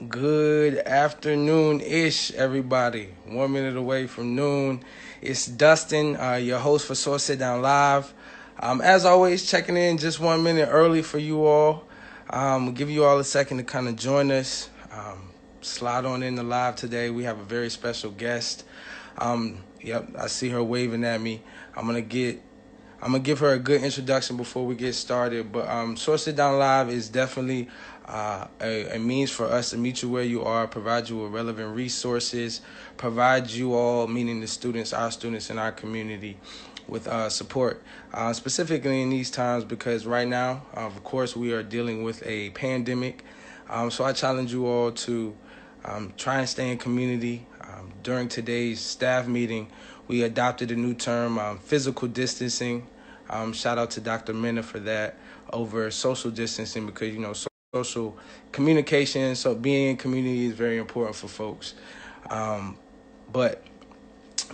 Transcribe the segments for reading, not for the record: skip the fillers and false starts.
Good afternoon-ish, everybody. 1 minute away from noon. It's Dustin, your host for Source Sit Down Live. As always, checking in just 1 minute early for you all. We'll give you all a second to kind of join us. Slide on in the live today. We have a very special guest. Yep, I see her waving at me. I'm gonna give her a good introduction before we get started. But Source It Down Live is definitely a means for us to meet you where you are, provide you with relevant resources, provide you all, meaning the students, our students in our community, with support, specifically in these times because right now, of course, we are dealing with a pandemic. So I challenge you all to try and stay in community. During today's staff meeting, we adopted a new term, physical distancing. Shout out to Dr. Minna for that over social distancing because, social communication, so being in community is very important for folks. But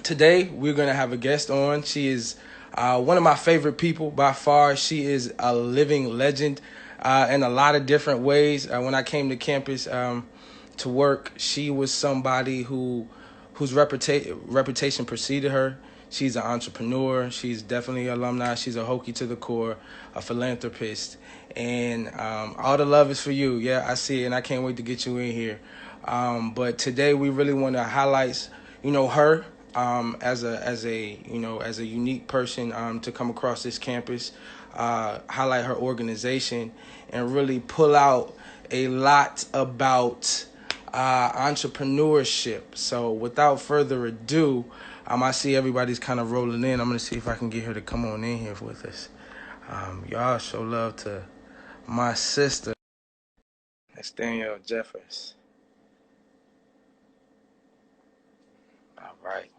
today we're going to have a guest on. She is one of my favorite people by far. She is a living legend in a lot of different ways. When I came to campus to work, she was somebody whose reputation preceded her. She's an entrepreneur. She's definitely an alumni. She's a Hokie to the core, a philanthropist. And all the love is for you. Yeah, I see it, and I can't wait to get you in here. But today we really want to highlight, her as a unique person to come across this campus, highlight her organization, and really pull out a lot about entrepreneurship. So without further ado, I see everybody's kind of rolling in. I'm going to see if I can get her to come on in here with us. Y'all show love to my sister. That's Danielle Jeffers. All right.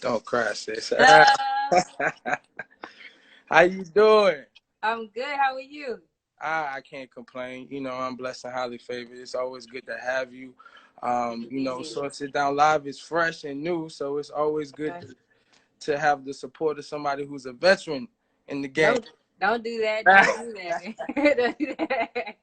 Don't cry, sis. Hello. How you doing? I'm good. How are you? I can't complain. I'm blessed and highly favored. It's always good to have you. So Sit Down Live is fresh and new, so it's always good to have the support of somebody who's a veteran in the game. Don't do that. Don't do that. Don't do that.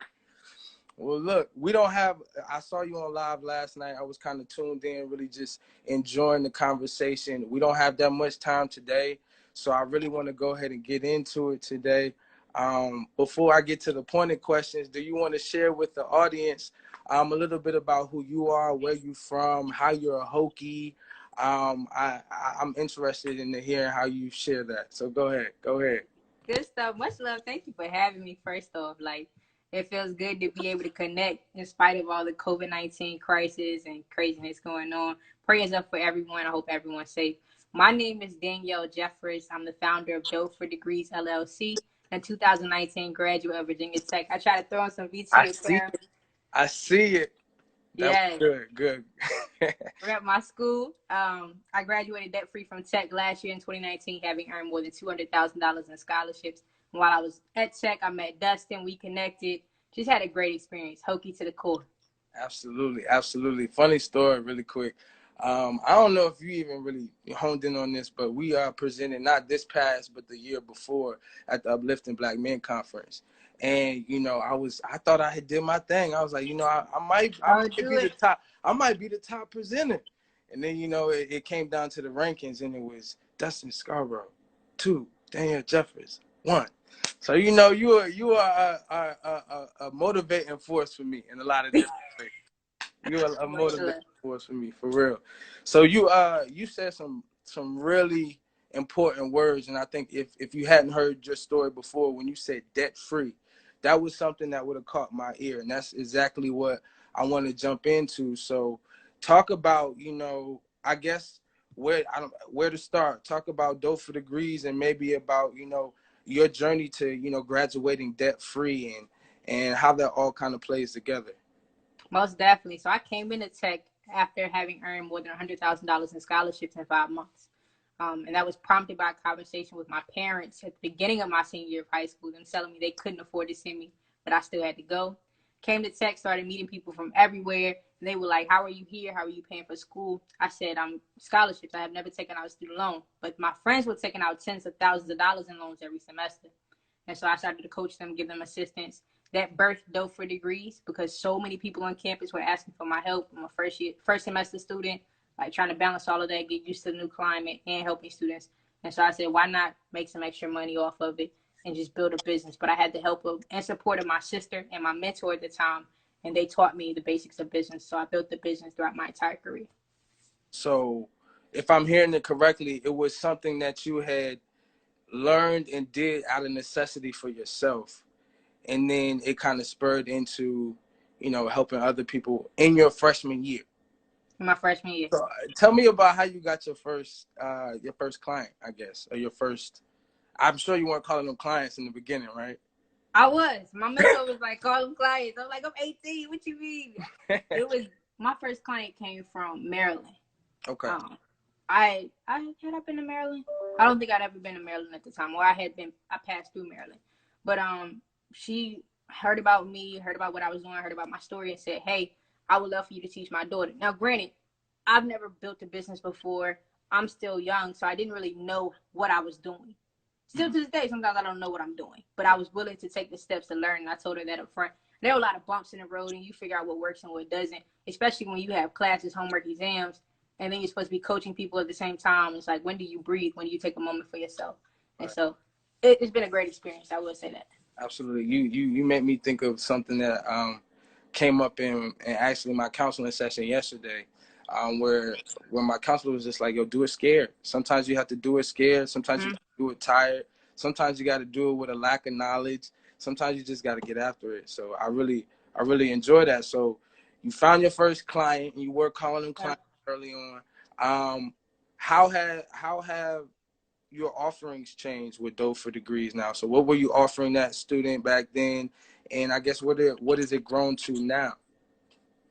Well, look, we don't have, I saw you on live last night. I was kind of tuned in, really just enjoying the conversation. We don't have that much time today, so I really want to go ahead and get into it today. Before I get to the pointed questions, do you want to share with the audience a little bit about who you are, where you're from, how you're a Hokie? I'm interested in hearing how you share that. So go ahead. Good stuff. Much love. Thank you for having me. First off, it feels good to be able to connect in spite of all the COVID-19 crisis and craziness going on. Prayers up for everyone. I hope everyone's safe. My name is Danielle Jeffers. I'm the founder of Dope for Degrees LLC and 2019 graduate of Virginia Tech. I try to throw in some VT. I see it. Yeah. Good. We're at my school. I graduated debt-free from Tech last year in 2019, having earned more than $200,000 in scholarships. And while I was at Tech, I met Dustin. We connected. Just had a great experience. Hokie to the core. Absolutely. Funny story, really quick. I don't know if you even really honed in on this, but we are presented not this past, but the year before at the Uplifting Black Men Conference. And I thought I had did my thing. I was like, I might be the top presenter. And then it came down to the rankings, and it was Dustin Scarborough, 2, Danielle Jeffers, 1. So you are a motivating force for me in a lot of different ways. You are a motivating force for me, for real. So you said some really important words, and I think if you hadn't heard your story before, when you said debt free, that was something that would have caught my ear, and that's exactly what I want to jump into. So talk about I guess where to start. Talk about Dope for Degrees and maybe about your journey to graduating debt free and how that all kind of plays together. Most definitely. So I came into Tech after having earned more than $100,000 in scholarships in 5 months. And that was prompted by a conversation with my parents at the beginning of my senior year of high school, them telling me they couldn't afford to send me, but I still had to go. Came to Tech, started meeting people from everywhere. And they were like, how are you here? How are you paying for school? I said, I'm scholarships. I have never taken out a student loan. But my friends were taking out tens of thousands of dollars in loans every semester. And so I started to coach them, give them assistance. that birthed Dope for Degrees, because so many people on campus were asking for my help. I'm a first semester student, like trying to balance all of that, get used to the new climate and helping students. And so I said, why not make some extra money off of it and just build a business? But I had the help of and support of my sister and my mentor at the time, and they taught me the basics of business. So I built the business throughout my entire career. So if I'm hearing it correctly, it was something that you had learned and did out of necessity for yourself. And then it kind of spurred into, helping other people in your freshman year. In my freshman year. So tell me about how you got your first client, I guess, or your first. I'm sure you weren't calling them clients in the beginning, right? I was. My mentor was like, call them clients. I'm like, I'm 18. What you mean? It was my first client came from Maryland. Okay. I been to Maryland? I don't think I'd ever been to Maryland at the time. Or I passed through Maryland. But she heard about me, heard about what I was doing, heard about my story, and said, hey, I would love for you to teach my daughter. Now, granted, I've never built a business before. I'm still young, so I didn't really know what I was doing. Still to this day, sometimes I don't know what I'm doing. But I was willing to take the steps to learn, and I told her that up front. There are a lot of bumps in the road, and you figure out what works and what doesn't, especially when you have classes, homework, exams, and then you're supposed to be coaching people at the same time. It's like, when do you breathe? When do you take a moment for yourself? And so it's been a great experience. I will say that. Absolutely. You made me think of something that came up in actually my counseling session yesterday, where my counselor was just like, yo, do it scared. Sometimes you have to do it scared. Sometimes you have to do it tired. Sometimes you got to do it with a lack of knowledge. Sometimes you just got to get after it. So I really enjoy that. So you found your first client and you were calling them clients early on. How have your offerings changed with Dope for Degrees now? So what were you offering that student back then? And I guess what is it grown to now?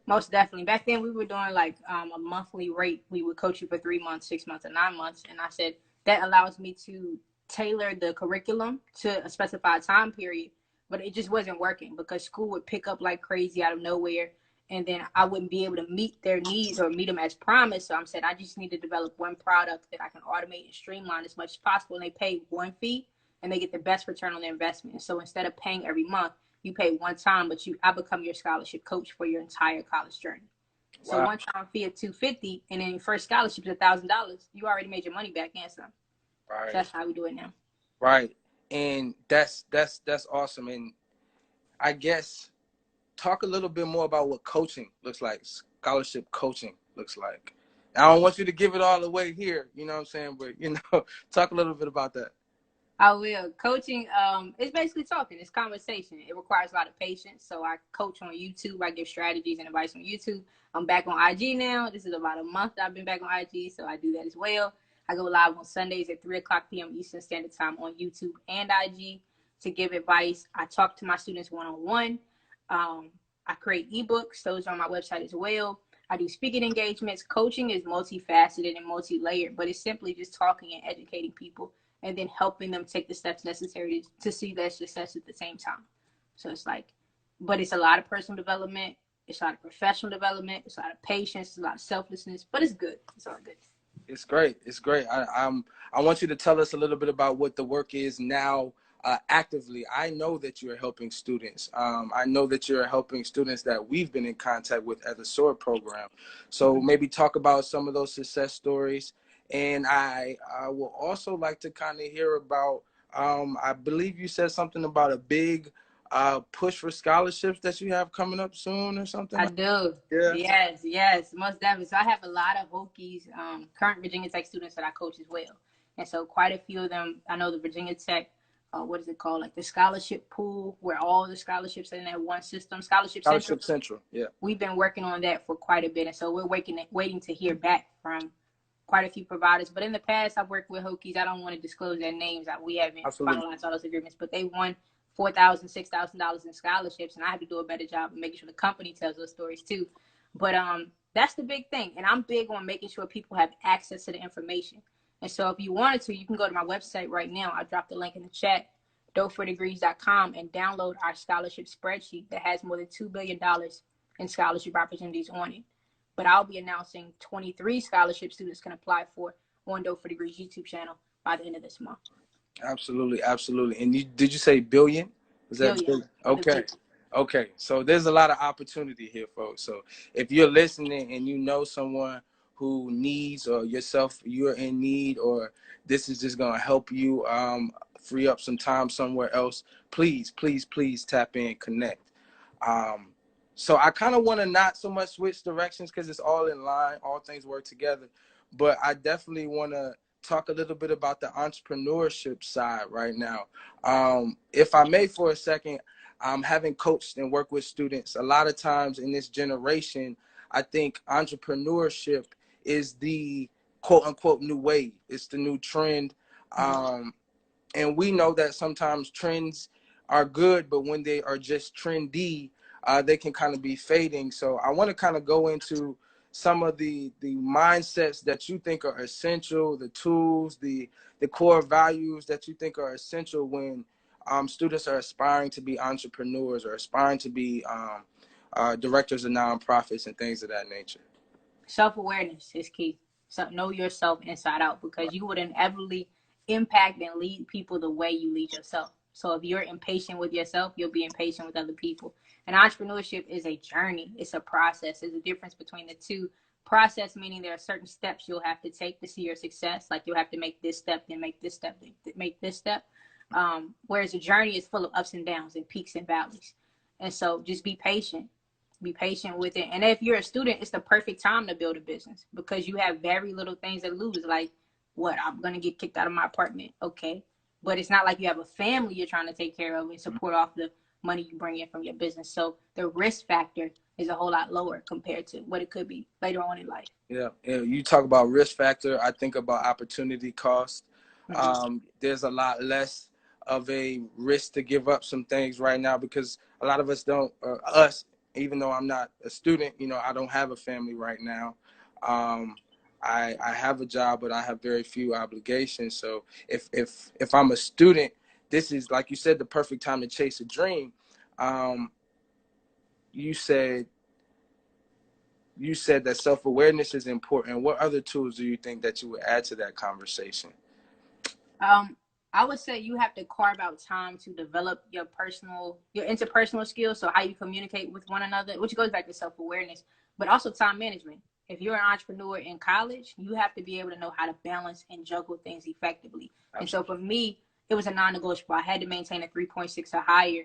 Most definitely. Back then we were doing like a monthly rate. We would coach you for 3 months, 6 months, and 9 months. And I said, that allows me to tailor the curriculum to a specified time period, but it just wasn't working because school would pick up like crazy out of nowhere. And then I wouldn't be able to meet their needs or meet them as promised. So I'm saying, I just need to develop one product that I can automate and streamline as much as possible. And they pay one fee and they get the best return on their investment. So instead of paying every month, you pay one time, but I become your scholarship coach for your entire college journey. So one time fee of $250, and then your first scholarship is $1,000. You already made your money back and some. Right. So that's how we do it now. Right. And that's awesome. And I guess talk a little bit more about what coaching looks like, scholarship coaching looks like. I don't want you to give it all away here, you know what I'm saying? But, talk a little bit about that. I will. Coaching, it's basically talking. It's conversation. It requires a lot of patience. So I coach on YouTube. I give strategies and advice on YouTube. I'm back on IG now. This is about a month that I've been back on IG, so I do that as well. I go live on Sundays at 3 o'clock p.m. Eastern Standard Time on YouTube and IG to give advice. I talk to my students one-on-one. I create ebooks. Those are on my website as well. I do speaking engagements. Coaching is multifaceted and multi-layered, but it's simply just talking and educating people and then helping them take the steps necessary to see their success at the same time. So it's like, but it's a lot of personal development. It's a lot of professional development. It's a lot of patience. It's a lot of selflessness, but it's good. It's all good. It's great. It's great. I want you to tell us a little bit about what the work is now actively. I know that you're helping students. I know that you're helping students that we've been in contact with at the SWORD program. So maybe talk about some of those success stories. And I will also like to kind of hear about, I believe you said something about a big push for scholarships that you have coming up soon or something. I do. Yeah. Yes, most definitely. So I have a lot of Hokies, current Virginia Tech students that I coach as well. And so quite a few of them, I know the Virginia Tech, what is it called? Like the scholarship pool where all the scholarships are in that one system, Scholarship Central. Yeah. We've been working on that for quite a bit. And so we're waiting to hear back from quite a few providers. But in the past, I've worked with Hokies. I don't want to disclose their names. We haven't finalized all those agreements, but they won $4,000, $6,000 in scholarships, and I have to do a better job of making sure the company tells those stories too. But that's the big thing, and I'm big on making sure people have access to the information. And so if you wanted to, you can go to my website right now. I dropped the link in the chat, dopefordegrees.com, and download our scholarship spreadsheet that has more than $2 billion in scholarship opportunities on it. But I'll be announcing 23 scholarship students can apply for on Dope for Degrees YouTube channel by the end of this month. Absolutely. And did you say billion? Was that billion? Okay. Okay, so there's a lot of opportunity here, folks. So if you're listening and you know someone who needs, or yourself, you're in need, or this is just gonna help you free up some time somewhere else, please, please, please tap in, connect. Um, so I kind of want to not so much switch directions because it's all in line, all things work together. But I definitely want to talk a little bit about the entrepreneurship side right now. If I may, for a second, having coached and worked with students, a lot of times in this generation, I think entrepreneurship is the quote unquote new wave. It's the new trend. Um, and we know that sometimes trends are good, but when they are just trendy, they can kind of be fading. So I want to kind of go into some of the mindsets that you think are essential, the tools, the core values that you think are essential when students are aspiring to be entrepreneurs or aspiring to be directors of nonprofits and things of that nature. Self-awareness is key. So know yourself inside out, because you would inevitably impact and lead people the way you lead yourself. So if you're impatient with yourself, you'll be impatient with other people. And entrepreneurship is a journey. It's a process. There's a difference between the two. Process meaning there are certain steps you'll have to take to see your success. Like you'll have to make this step, then make this step, then make this step. Whereas a journey is full of ups and downs and peaks and valleys. And so just be patient. Be patient with it. And if you're a student, it's the perfect time to build a business because you have very little things to lose. Like, what? I'm going to get kicked out of my apartment. Okay. But it's not like you have a family you're trying to take care of and support off the money you bring in from your business. So the risk factor is a whole lot lower compared to what it could be later on in life. Yeah. You talk about risk factor. I think about opportunity cost. There's a lot less of a risk to give up some things right now because a lot of us don't, even though I'm not a student, I don't have a family right now. I have a job, but I have very few obligations. So if I'm a student, this is, like you said, the perfect time to chase a dream. You said that self-awareness is important. What other tools do you think that you would add to that conversation? I would say you have to carve out time to develop your interpersonal skills. So how you communicate with one another, which goes back to self-awareness, but also time management. If you're an entrepreneur in college, you have to be able to know how to balance and juggle things effectively. Absolutely. And so for me, it was a non-negotiable. I had to maintain a 3.6 or higher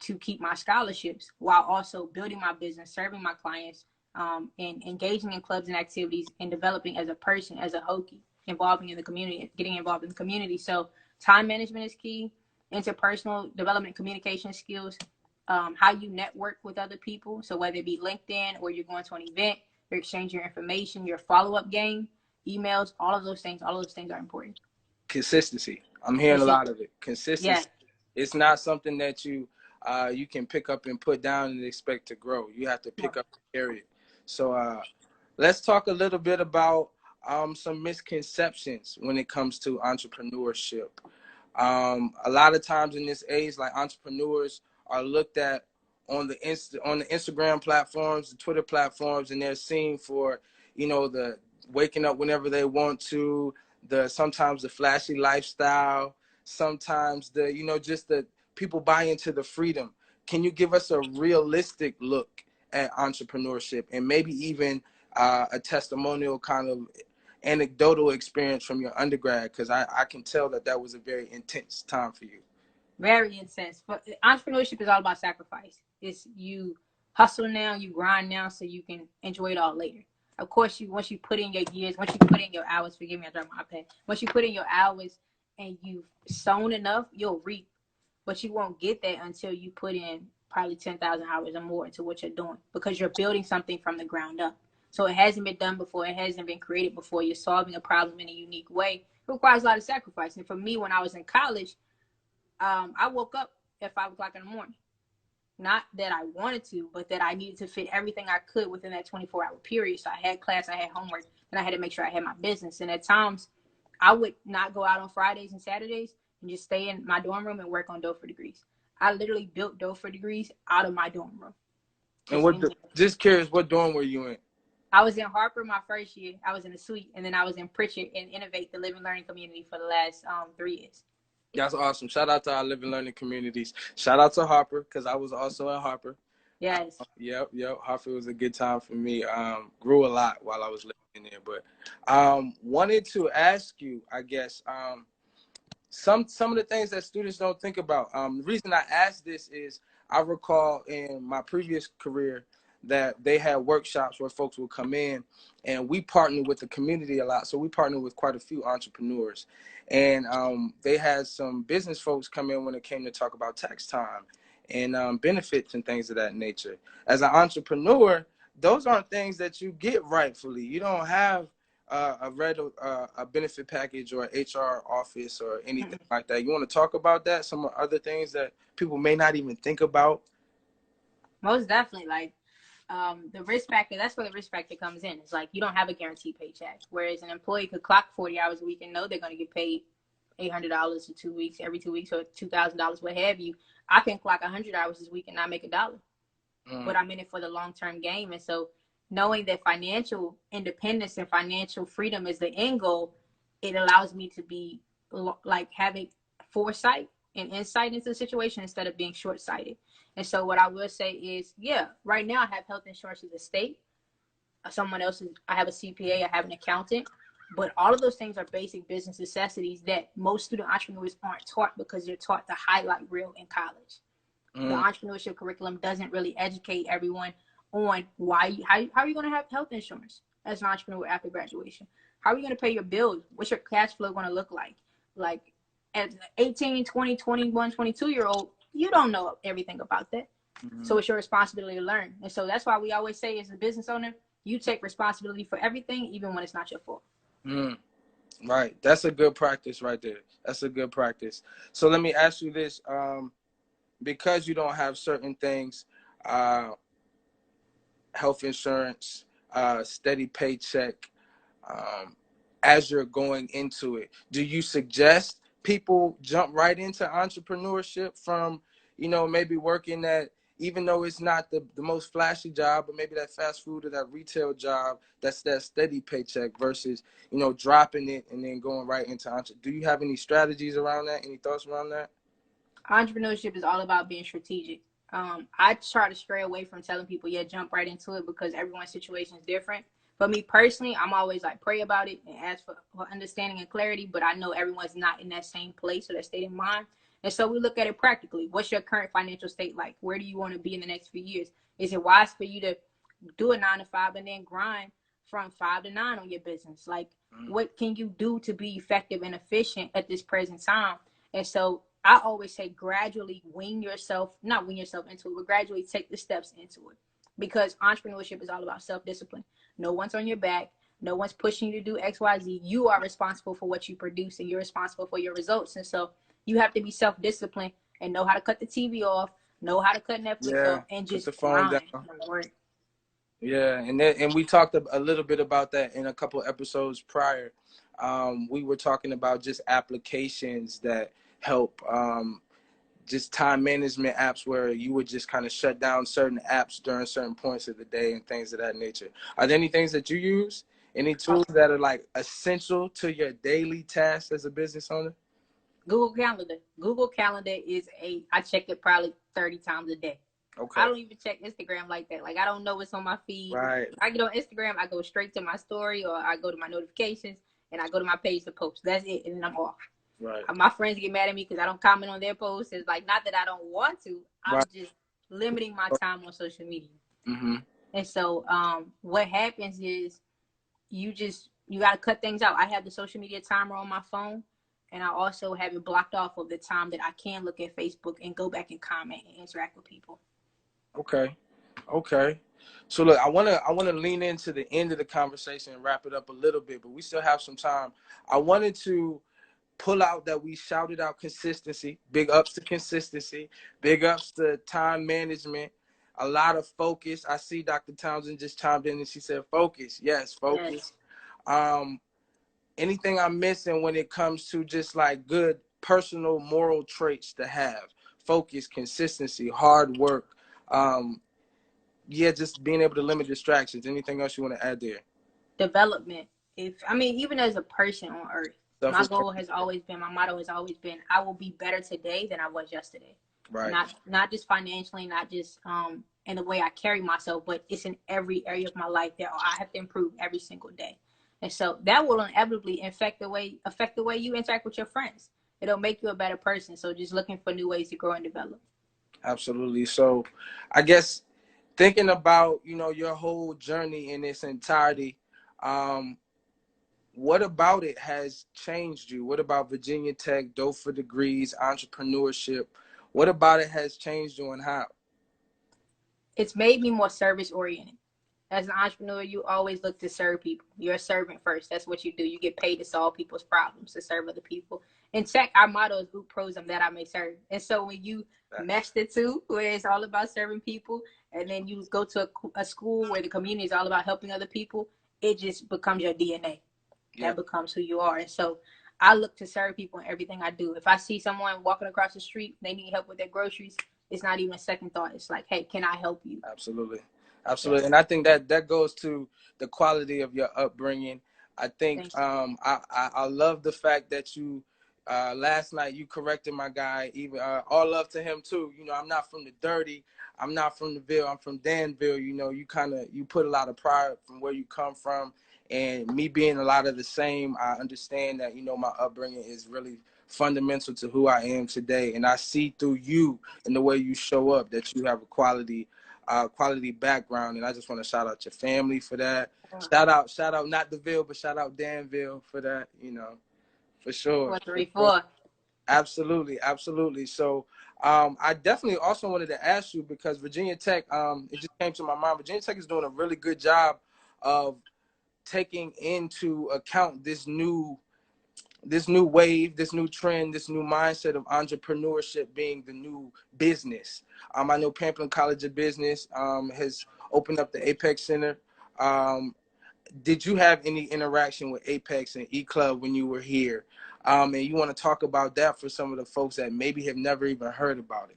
to keep my scholarships while also building my business, serving my clients, and engaging in clubs and activities and developing as a person, as a Hokie, involving in the community, getting involved in the community. So time management is key, interpersonal development, communication skills, how you network with other people. So whether it be LinkedIn or you're going to an event, you're exchanging your information, your follow-up game, emails, all of those things are important. Consistency. I'm hearing a lot of it. Consistency. Yeah. It's not something that you can pick up and put down and expect to grow. You have to pick up and carry it. So let's talk a little bit about some misconceptions when it comes to entrepreneurship. A lot of times in this age, like, entrepreneurs are looked at on the Instagram platforms, the Twitter platforms, and they're seen for, the waking up whenever they want to, sometimes the flashy lifestyle, sometimes just the people buy into the freedom. Can you give us a realistic look at entrepreneurship and maybe even a testimonial kind of anecdotal experience from your undergrad? Because I can tell that was a very intense time for you. Very intense. But entrepreneurship is all about sacrifice. It's you hustle now, you grind now so you can enjoy it all later. Of course, once you put in your years, once you put in your hours, forgive me, I dropped my iPad. Once you put in your hours and you've sown enough, you'll reap. But you won't get that until you put in probably 10,000 hours or more into what you're doing, because you're building something from the ground up. So it hasn't been done before. It hasn't been created before. You're solving a problem in a unique way. It requires a lot of sacrifice. And for me, when I was in college, I woke up at 5 o'clock in the morning. Not that I wanted to, but that I needed to fit everything I could within that 24-hour period. So I had class, I had homework, and I had to make sure I had my business. And at times, I would not go out on Fridays and Saturdays and just stay in my dorm room and work on dough for degrees. I literally built dough for degrees out of my dorm room. And just curious, what dorm were you in? I was in Harper my first year. I was in the suite, and then I was in Pritchard and Innovate, the Living Learning Community, for the last 3 years. That's awesome. Shout out to our living learning communities. Shout out to Harper, because I was also at Harper. Yes. Yep. Harper was a good time for me. Grew a lot while I was living in there. But wanted to ask you, I guess, some of the things that students don't think about. The reason I asked this is I recall in my previous career that they had workshops where folks would come in, and we partnered with the community a lot. So we partnered with quite a few entrepreneurs, and they had some business folks come in when it came to talk about tax time and benefits and things of that nature. As an entrepreneur, those aren't things that you get rightfully. You don't have a benefit package or HR office or anything like that. You want to talk about that? Some other things that people may not even think about? Most definitely. Like, the risk factor, that's where the risk factor comes in. It's like you don't have a guaranteed paycheck. Whereas an employee could clock 40 hours a week and know they're going to get paid $800 for 2 weeks, every 2 weeks, or $2,000, what have you. I can clock 100 hours this week and not make $1, but I'm in it for the long-term game. And so knowing that financial independence and financial freedom is the end goal, it allows me to be like having foresight and insight into the situation instead of being short-sighted. And so what I will say is, yeah, right now I have health insurance as a state. Someone else's, I have a CPA, I have an accountant. But all of those things are basic business necessities that most student entrepreneurs aren't taught because they're taught to highlight real in college. The entrepreneurship curriculum doesn't really educate everyone on how are you going to have health insurance as an entrepreneur after graduation? How are you going to pay your bills? What's your cash flow going to look like? Like, as an 18, 20, 21, 22-year-old, you don't know everything about that. So it's your responsibility to learn. And so that's why we always say, as a business owner, you take responsibility for everything, even when it's not your fault. Right. That's a good practice right there. That's a good practice. So let me ask you this. Because you don't have certain things, health insurance, steady paycheck, as you're going into it, do you suggest people jump right into entrepreneurship from, maybe working at, even though it's not the most flashy job, but maybe that fast food or that retail job, that's that steady paycheck versus, dropping it and then going right into entrepreneurship? Do you have any strategies around that? Any thoughts around that? Entrepreneurship is all about being strategic. I try to stray away from telling people, yeah, jump right into it, because everyone's situation is different. For me personally, I'm always like, pray about it and ask for understanding and clarity, but I know everyone's not in that same place or that state of mind. And so we look at it practically. What's your current financial state like? Where do you want to be in the next few years? Is it wise for you to do a 9 to 5 and then grind from 5 to 9 on your business? Like, what can you do to be effective and efficient at this present time? And so I always say, gradually not wing yourself into it, but gradually take the steps into it. Because entrepreneurship is all about self-discipline. No one's on your back. No one's pushing you to do X, Y, Z. You are responsible for what you produce, and you're responsible for your results. And so you have to be self-disciplined and know how to cut the TV off, know how to cut Netflix off, and just put the phone down. Yeah, and we talked a little bit about that in a couple episodes prior. We were talking about just applications that help, just time management apps where you would just kind of shut down certain apps during certain points of the day and things of that nature. Are there any things that you use? Any tools that are like essential to your daily tasks as a business owner? Google Calendar. Google Calendar I check it probably 30 times a day. Okay. I don't even check Instagram like that. Like, I don't know what's on my feed. Right. I get on Instagram, I go straight to my story, or I go to my notifications and I go to my page to post. That's it, and then I'm off. Right. My friends get mad at me because I don't comment on their posts. It's like, not that I don't want to. I'm just limiting my time on social media. And so what happens is you got to cut things out. I have the social media timer on my phone, and I also have it blocked off of the time that I can look at Facebook and go back and comment and interact with people. Okay. So look, I wanna lean into the end of the conversation and wrap it up a little bit, but we still have some time. I wanted to pull out that we shouted out consistency. Big ups to consistency. Big ups to time management. A lot of focus. I see Dr. Townsend just chimed in and she said focus. Yes, focus. Yes. Anything I'm missing when it comes to just like good personal moral traits to have? Focus, consistency, hard work. Just being able to limit distractions. Anything else you want to add there? Development. Even as a person on earth, My goal has always been, my motto has always been, I will be better today than I was yesterday. Right. Not just financially, not just in the way I carry myself, but it's in every area of my life that I have to improve every single day. And so that will inevitably affect the way you interact with your friends. It'll make you a better person. So just looking for new ways to grow and develop. Absolutely. So I guess thinking about, your whole journey in its entirety, what about it has changed you? What about Virginia Tech, DOFA degrees, entrepreneurship? What about it has changed you, and how? It's made me more service oriented. As an entrepreneur, you always look to serve people. You're a servant first. That's what you do. You get paid to solve people's problems, to serve other people. In tech, our motto is "Ut prosum, that I may serve." And so when you mesh the two, where it's all about serving people, and then you go to a school where the community is all about helping other people, it just becomes your DNA. That becomes who you are. And so I look to serve people in everything I do. If I see someone walking across the street, they need help with their groceries, it's not even a second thought. It's like, hey, can I help you? Absolutely. Absolutely. And I think that goes to the quality of your upbringing. I think I love the fact that you last night you corrected my guy. Even all love to him too. I'm not from the dirty. I'm not from the Ville. I'm from Danville. You put a lot of pride from where you come from, and me being a lot of the same. I understand that my upbringing is really fundamental to who I am today, and I see through you and the way you show up that you have a quality background, and I just want to shout out your family for that. Shout out not the Ville, but shout out Danville for that. For sure. 434. Absolutely. So I definitely also wanted to ask you, because Virginia Tech, it just came to my mind. Virginia Tech is doing a really good job of taking into account this new wave, this new trend, this new mindset of entrepreneurship being the new business. I know Pamplin College of Business has opened up the Apex Center. Did you have any interaction with Apex and E-Club when you were here? And you want to talk about that for some of the folks that maybe have never even heard about it?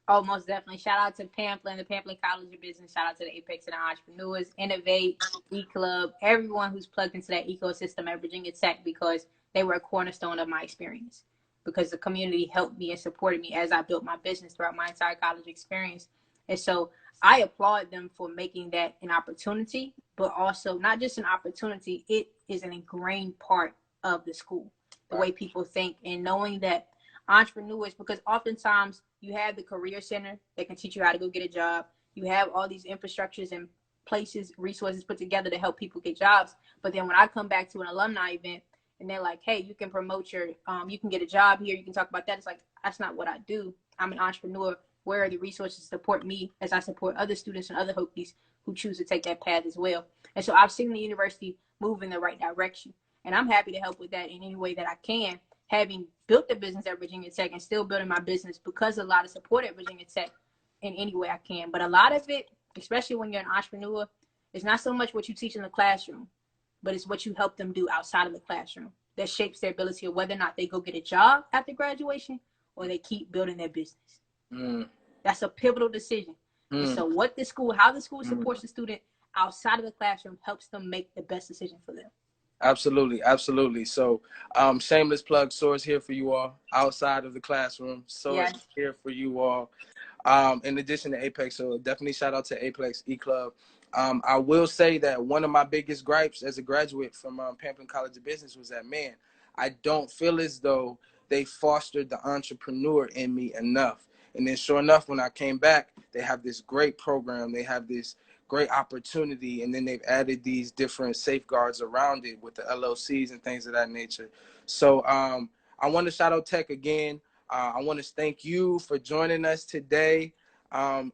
Oh, most definitely. Shout out to Pamplin, the Pamplin College of Business. Shout out to the Apex and the Entrepreneurs, Innovate, E-Club, everyone who's plugged into that ecosystem at Virginia Tech, because they were a cornerstone of my experience. Because the community helped me and supported me as I built my business throughout my entire college experience. And so I applaud them for making that an opportunity, but also not just an opportunity, it is an ingrained part of the school, the way people think, and knowing that entrepreneurs, because oftentimes you have the career center that can teach you how to go get a job. You have all these infrastructures and places, resources put together to help people get jobs. But then when I come back to an alumni event and they're like, hey, you can promote you can get a job here, you can talk about that. It's like, that's not what I do. I'm an entrepreneur. Where are the resources to support me as I support other students and other Hokies who choose to take that path as well? And so I've seen the university move in the right direction. And I'm happy to help with that in any way that I can, having built the business at Virginia Tech and still building my business because of a lot of support at Virginia Tech in any way I can. But a lot of it, especially when you're an entrepreneur, is not so much what you teach in the classroom, but it's what you help them do outside of the classroom that shapes their ability of whether or not they go get a job after graduation or they keep building their business. That's a pivotal decision. And so how the school supports the student outside of the classroom helps them make the best decision for them. Absolutely. So, shameless plug, Source here for you all outside of the classroom. Source here for you all. In addition to Apex, so definitely shout out to Apex E-Club. I will say that one of my biggest gripes as a graduate from Pamplin College of Business was that, man, I don't feel as though they fostered the entrepreneur in me enough. And then sure enough, when I came back, they have this great program. They have this great opportunity, and then they've added these different safeguards around it with the LLCs and things of that nature. So I want to shout out Tech again. I want to thank you for joining us today.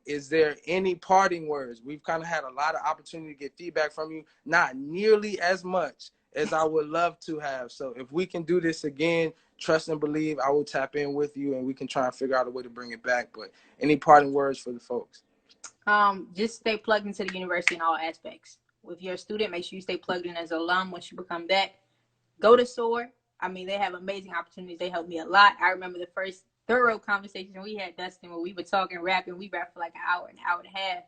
Is there any parting words? We've kind of had a lot of opportunity to get feedback from you, not nearly as much as I would love to have. So if we can do this again, trust and believe, I will tap in with you and we can try and figure out a way to bring it back. But any parting words for the folks? Just stay plugged into the university in all aspects. If you're a student, make sure you stay plugged in as an alum. Once you become that, go to SOAR. I mean, they have amazing opportunities. They helped me a lot. I remember the first thorough conversation we had, Dustin, where we were talking, rapping. We rapped for like an hour and a half.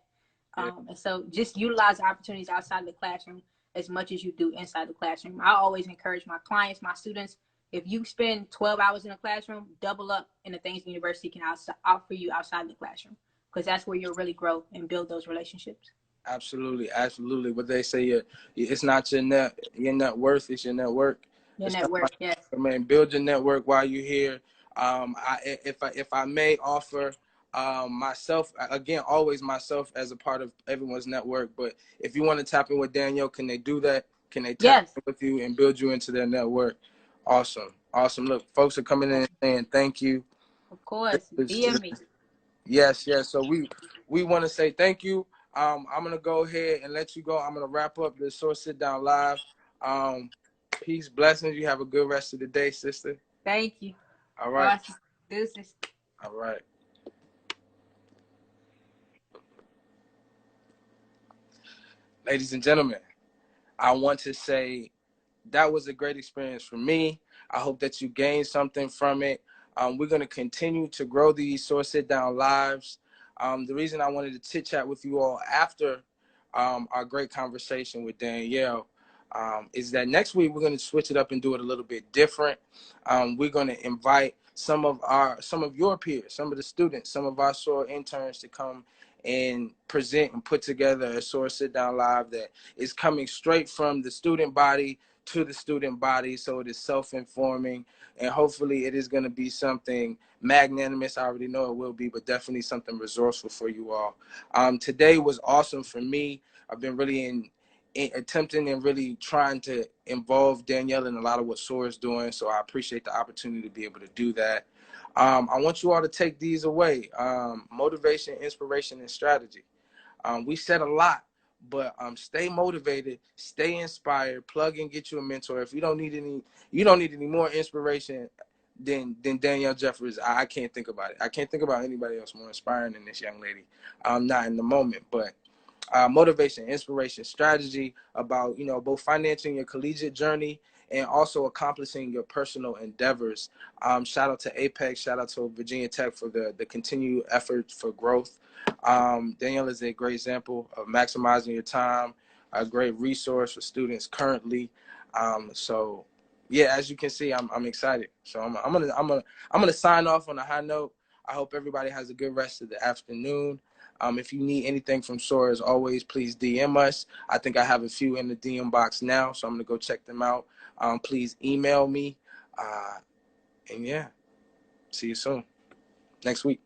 And so just utilize opportunities outside of the classroom. as much as you do inside the classroom. I always encourage my clients, my students, if you spend 12 hours in a classroom, double up in the things the university can offer you outside the classroom, because that's where you'll really grow and build those relationships. Absolutely, absolutely. What they say, it's not your net worth, it's your network. Your It's network, yes. man, build your network while you're here. If I may offer myself again, always myself as a part of everyone's network. But if you want to tap in with Danielle, can they do that? Can they tap Yes. in with you and build you into their network? Awesome, awesome. Look, folks are coming in and saying thank you. Of course, DM me. Yes, yes. So we want to say thank you. I'm gonna go ahead and let you go. I'm gonna wrap up the Source Sit Down Live. Peace, blessings. You have a good rest of the day, sister. Thank you. All right. Awesome. Deuces. All right. Ladies and gentlemen, I want to say that was a great experience for me. I hope that you gained something from it. We're going to continue to grow these Source Sit Down lives. The reason I wanted to chit chat with you all after our great conversation with Danielle is that next week we're going to switch it up and do it a little bit different. We're going to invite some of your peers, some of the students, some of our SOAR interns to come and present and put together a Source Sit Down live that is coming straight from the student body to the student body, so it is self-informing, and hopefully it is going to be something magnanimous. I already know it will be, but definitely something resourceful for you all. Today was awesome for me. I've been really in attempting and really trying to involve Danielle in a lot of what SOAR is doing, so I appreciate the opportunity to be able to do that. I want you all to take these away. Motivation, inspiration, and strategy. We said a lot, but stay motivated, stay inspired, plug and get you a mentor. If you don't need any more inspiration than Danielle Jeffers, I can't think about it. I can't think about anybody else more inspiring than this young lady. Not in the moment, but motivation, inspiration, strategy about, both financing your collegiate journey and also accomplishing your personal endeavors. Shout out to Apex, shout out to Virginia Tech for the continued effort for growth. Danielle is a great example of maximizing your time, a great resource for students currently. So yeah, as you can see, I'm excited. So I'm gonna sign off on a high note. I hope everybody has a good rest of the afternoon. If you need anything from SOAR, as always, please DM us. I think I have a few in the DM box now, so I'm going to go check them out. Please email me. And yeah, see you soon. Next week.